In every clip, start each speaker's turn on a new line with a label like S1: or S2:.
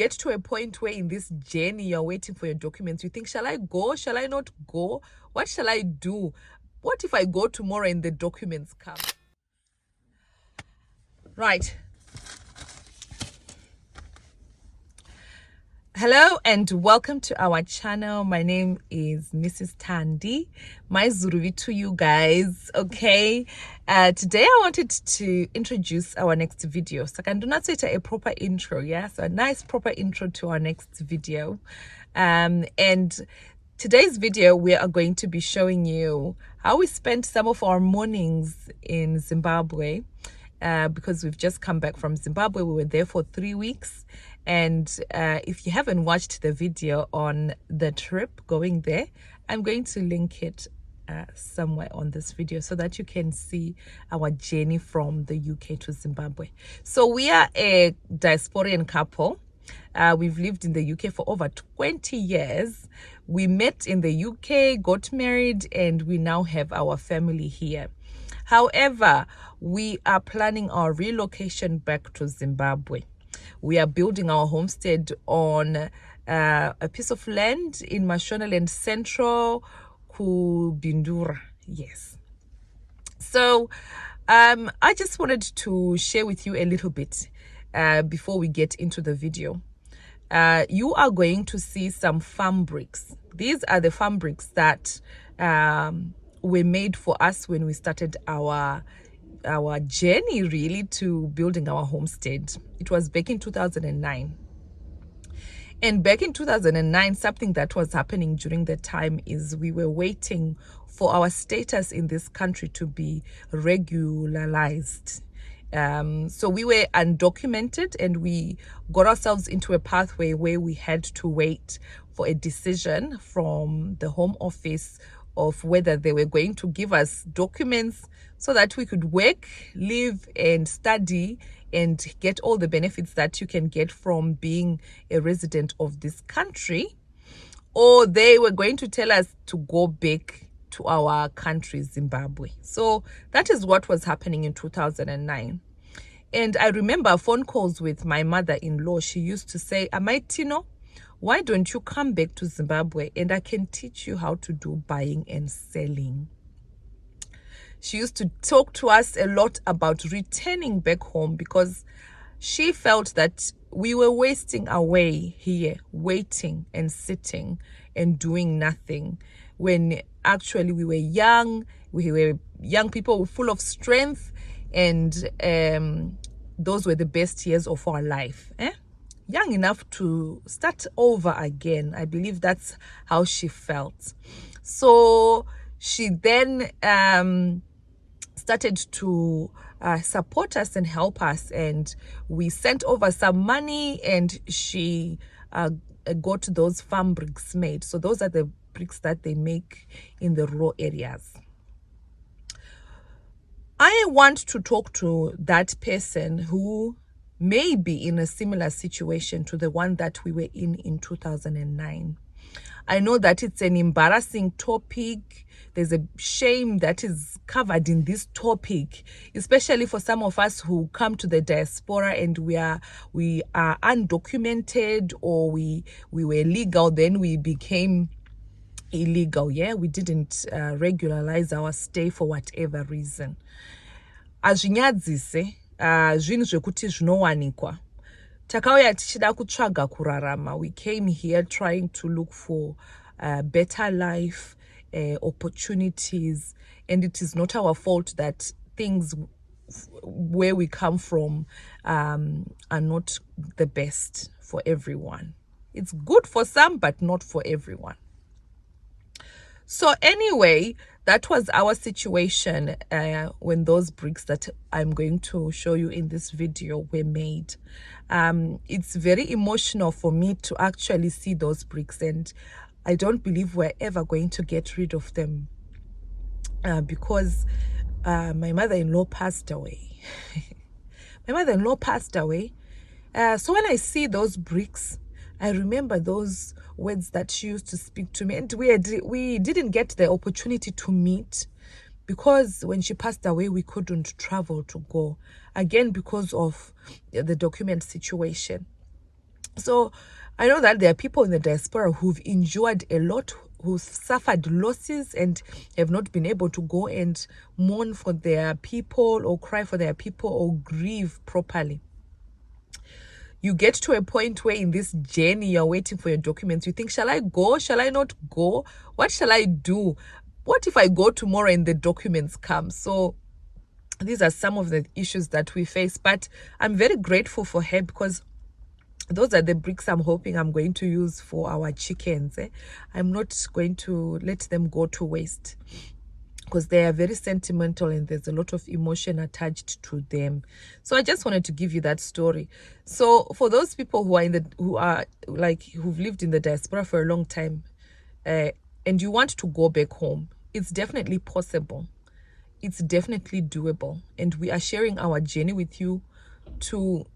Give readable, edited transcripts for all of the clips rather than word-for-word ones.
S1: get to a point where in this journey you're waiting for your documents, you think, shall I go, shall I not go, what shall I do, what if I go tomorrow and the documents come? Right. Hello and welcome to our channel. My name is Mrs. Tandy. My Zuruvi to you guys. Okay, today I wanted to introduce our next video. So I can do not say a proper intro, yeah, so a nice proper intro to our next video. And today's video we are going to be showing you how we spent some of our mornings in Zimbabwe. Because we've just come back from Zimbabwe. We were there for 3 weeks. And if you haven't watched the video on the trip going there, I'm going to link it somewhere on this video so that you can see our journey from the UK to Zimbabwe. So we are a diasporian couple. We've lived in the UK for over 20 years. We met in the UK, got married, and we now have our family here. However, we are planning our relocation back to Zimbabwe. We are building our homestead on a piece of land in Mashonaland Central, Kubindura. Yes. So I just wanted to share with you a little bit before we get into the video. You are going to see some farm bricks. These are the farm bricks that were made for us when we started our journey really to building our homestead. It was back in 2009. And back in 2009, something that was happening during that time is we were waiting for our status in this country to be regularized. So we were undocumented and we got ourselves into a pathway where we had to wait for a decision from the Home Office of whether they were going to give us documents so that we could work, live, and study and get all the benefits that you can get from being a resident of this country, or they were going to tell us to go back to our country, Zimbabwe. So that is what was happening in 2009. And I remember phone calls with my mother-in-law. She used to say, Amaitino, why don't you come back to Zimbabwe and I can teach you how to do buying and selling? She used to talk to us a lot about returning back home because she felt that we were wasting away here, waiting and sitting and doing nothing, when actually we were young people full of strength, and those were the best years of our life. Young enough to start over again. I believe that's how she felt. So she then started to support us and help us, and we sent over some money and she got those farm bricks made. So those are the bricks that they make in the rural areas. I want to talk to that person who may be in a similar situation to the one that we were in 2009. I know that it's an embarrassing topic. There's a shame that is covered in this topic, especially for some of us who come to the diaspora and we are undocumented, or we were legal, then we became illegal. Yeah, we didn't regularize our stay for whatever reason. Azvinyadzise zvinhu zvekuti zvinowanikwa. Takauya tichida kutsvaga kurarama. We came here trying to look for a better life, opportunities, and it is not our fault that things where we come from are not the best for everyone. It's good for some, but not for everyone. So anyway, that was our situation when those bricks that I'm going to show you in this video were made. It's very emotional for me to actually see those bricks, and I don't believe we're ever going to get rid of them because my mother-in-law passed away. My mother-in-law passed away. So when I see those bricks, I remember those words that she used to speak to me, and we didn't get the opportunity to meet because when she passed away, we couldn't travel to go, again because of the document situation. So I know that there are people in the diaspora who've endured a lot, who've suffered losses and have not been able to go and mourn for their people or cry for their people or grieve properly. You get to a point where in this journey you're waiting for your documents. You think, shall I go? Shall I not go? What shall I do? What if I go tomorrow and the documents come? So these are some of the issues that we face, but I'm very grateful for her because those are the bricks I'm hoping I'm going to use for our chickens. I'm not going to let them go to waste because they are very sentimental and there's a lot of emotion attached to them. So I just wanted to give you that story. So for those people who've lived in the diaspora for a long time, and you want to go back home, it's definitely possible. It's definitely doable, and we are sharing our journey with you to,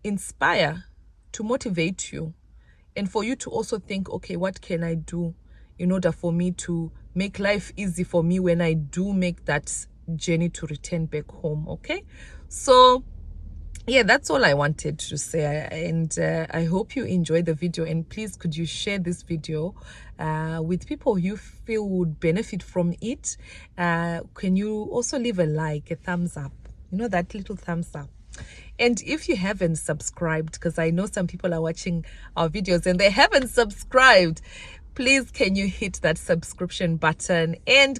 S1: inspire, to motivate you, and for you to also think, okay, what can I do in order for me to make life easy for me when I do make that journey to return back home. Okay, so yeah, that's all I wanted to say, and I hope you enjoyed the video, and please could you share this video with people you feel would benefit from it. Can you also leave a like, a thumbs up, that little thumbs up. And if you haven't subscribed, because I know some people are watching our videos and they haven't subscribed, please can you hit that subscription button and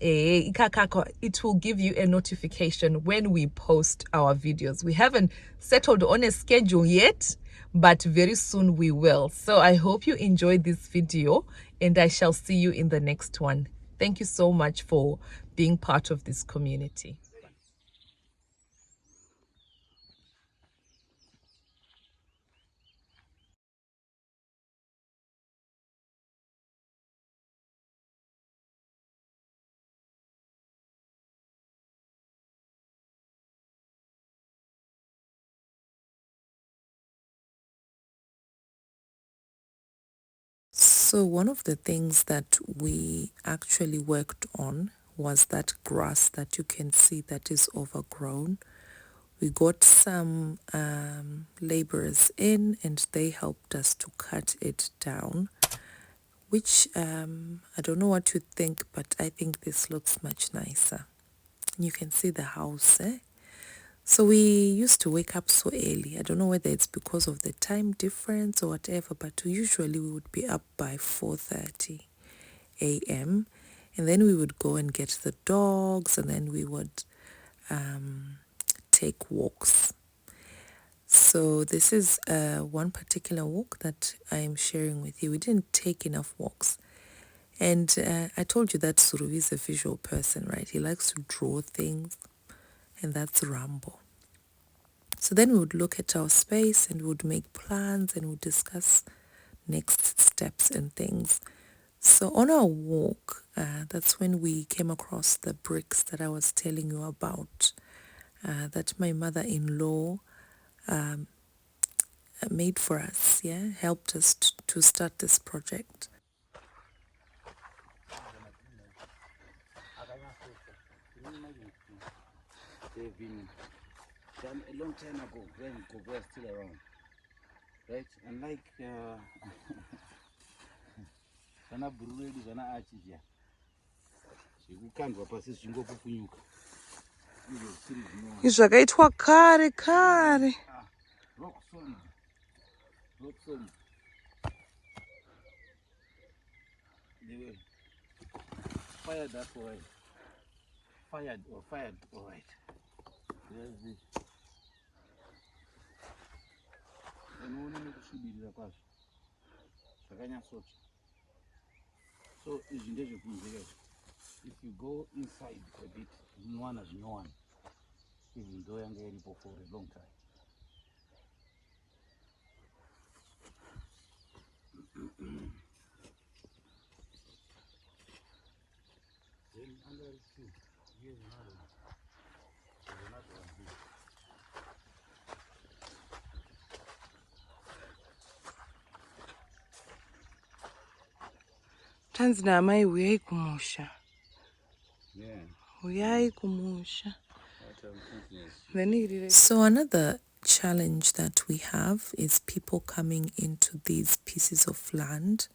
S1: it will give you a notification when we post our videos. We haven't settled on a schedule yet, but very soon we will. So I hope you enjoyed this video and I shall see you in the next one. Thank you so much for being part of this community. So one of the things that we actually worked on was that grass that you can see that is overgrown. We got some laborers in and they helped us to cut it down, which I don't know what you think, but I think this looks much nicer. You can see the house, eh? So we used to wake up so early. I don't know whether it's because of the time difference or whatever, but usually we would be up by 4:30 a.m. and then we would go and get the dogs, and then we would take walks. So this is one particular walk that I am sharing with you. We didn't take enough walks. And I told you that Suruvi is a visual person, right? He likes to draw things, and that's Rambo. So then we would look at our space and we would make plans and we would discuss next steps and things. So on our walk, that's when we came across the bricks that I was telling you about, that my mother-in-law made for us, helped us to start this project.
S2: They've been done a long time ago when Gogo was still around, right? And like kana buruedi kana achija zvekukandwa pasi zvingopupunyuka
S1: zvakaitwa kare kare.
S2: Rock solid, rock solid. They were fired up all right. Fired all right. There's this. So if you go inside a bit, no one has known, even though I'm getting for a long time. Then under the tree, here's another one. There's another one here.
S1: Tanzi namai uyai kumusha.
S2: Yeah.
S1: Uyai kumusha.
S2: So
S1: another challenge that we have is people coming into these pieces of land.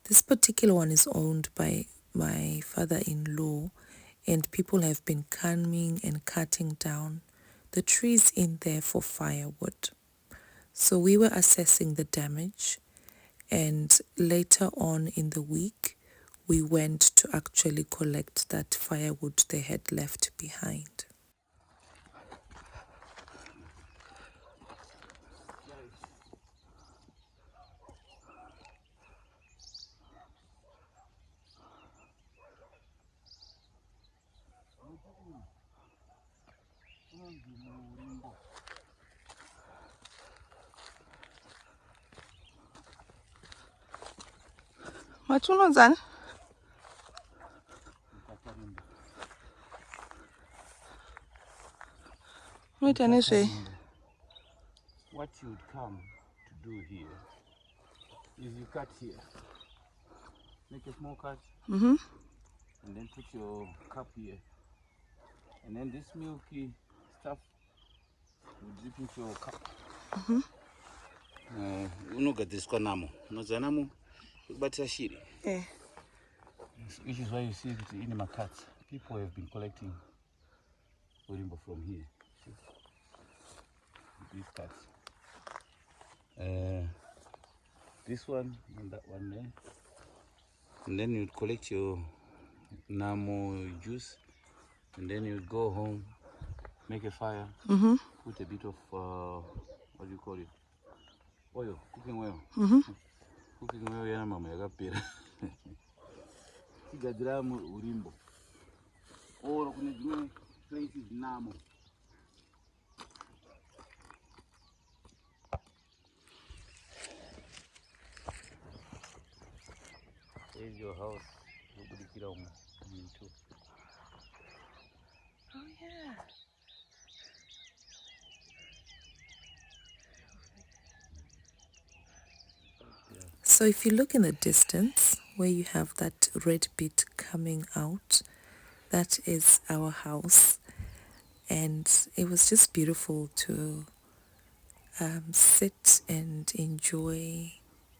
S1: This particular one is owned by my father-in-law, and people have been coming and cutting down the trees in there for firewood. So we were assessing the damage, and later on in the week, we went to actually collect that firewood they had left behind. Matunozana?
S2: What you would come to do here is you cut here, make a small cut, and then put your cup here, and then this milky stuff will drip into your cup. Unogadiswa namo, nozanamo, ubatira shiri. Which is why you see it in my cuts. People have been collecting urimbo from here. These cuts. This one and that one there. And then you'd collect your namo juice, and then you'd go home, make a fire, put a bit of what do you call it? Oil, cooking oil. Cooking oil yana mama yakapera. Igadziramu urimbo. Or kune dzimwe places namo. There's your house. Nobody get on me too.
S1: Oh yeah. So if you look in the distance where you have that red bit coming out, that is our house. And it was just beautiful to sit and enjoy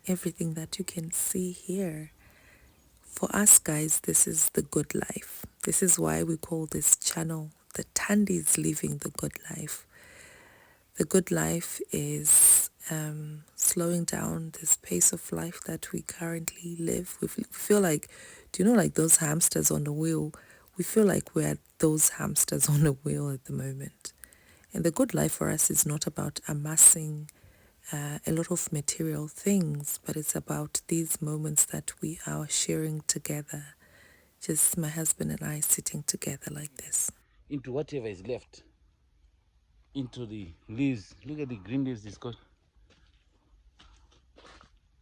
S1: everything that you can see here. For us guys, this is the good life. This is why we call this channel the Tandis Living the Good Life. The good life is slowing down this pace of life that we currently live. We feel like, do you know, like those hamsters on the wheel? We feel like we're those hamsters on the wheel at the moment. And the good life for us is not about amassing a lot of material things, but it's about these moments that we are sharing together. Just my husband and I sitting together like this.
S2: Into whatever is left. Into the leaves. Look at the green leaves it's got.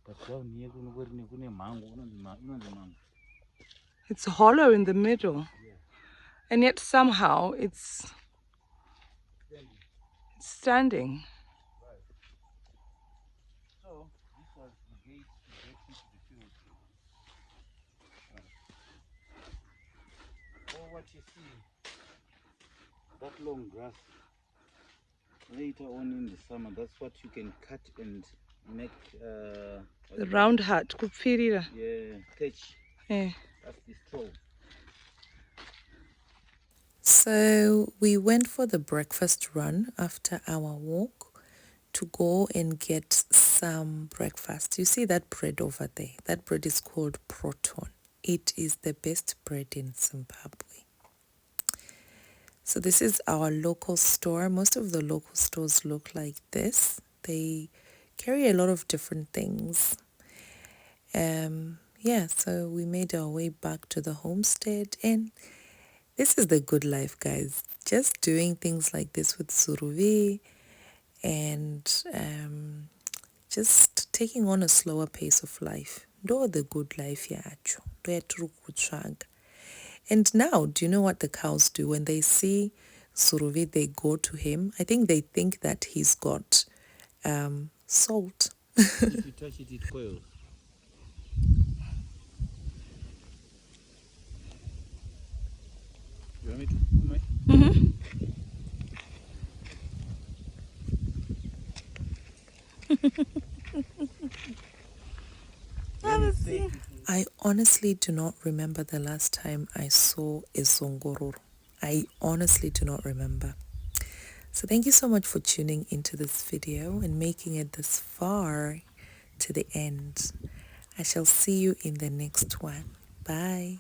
S2: But down here,
S1: It's hollow in the middle. Yeah. And yet somehow it's standing.
S2: Right. So this was the gate to get into the field. Or what you see, that long grass. Later on in the summer, that's what you can cut and make
S1: the round hut. Yeah,
S2: thatch.
S1: Yeah.
S2: That's the straw.
S1: So we went for the breakfast run after our walk to go and get some breakfast. You see that bread over there? That bread is called Proton. It is the best bread in Zimbabwe. So this is our local store. Most of the local stores look like this. They carry a lot of different things. Yeah, so we made our way back to the homestead, and this is the good life, guys. Just doing things like this with Suruvi and just taking on a slower pace of life. Do the good life, yacho. And now, do you know what the cows do? When they see Suruvi, they go to him. I think they think that he's got salt.
S2: If you touch it, it coils. You want me to?
S1: I honestly do not remember the last time I saw a zongororo. I honestly do not remember. So thank you so much for tuning into this video and making it this far to the end. I shall see you in the next one. Bye.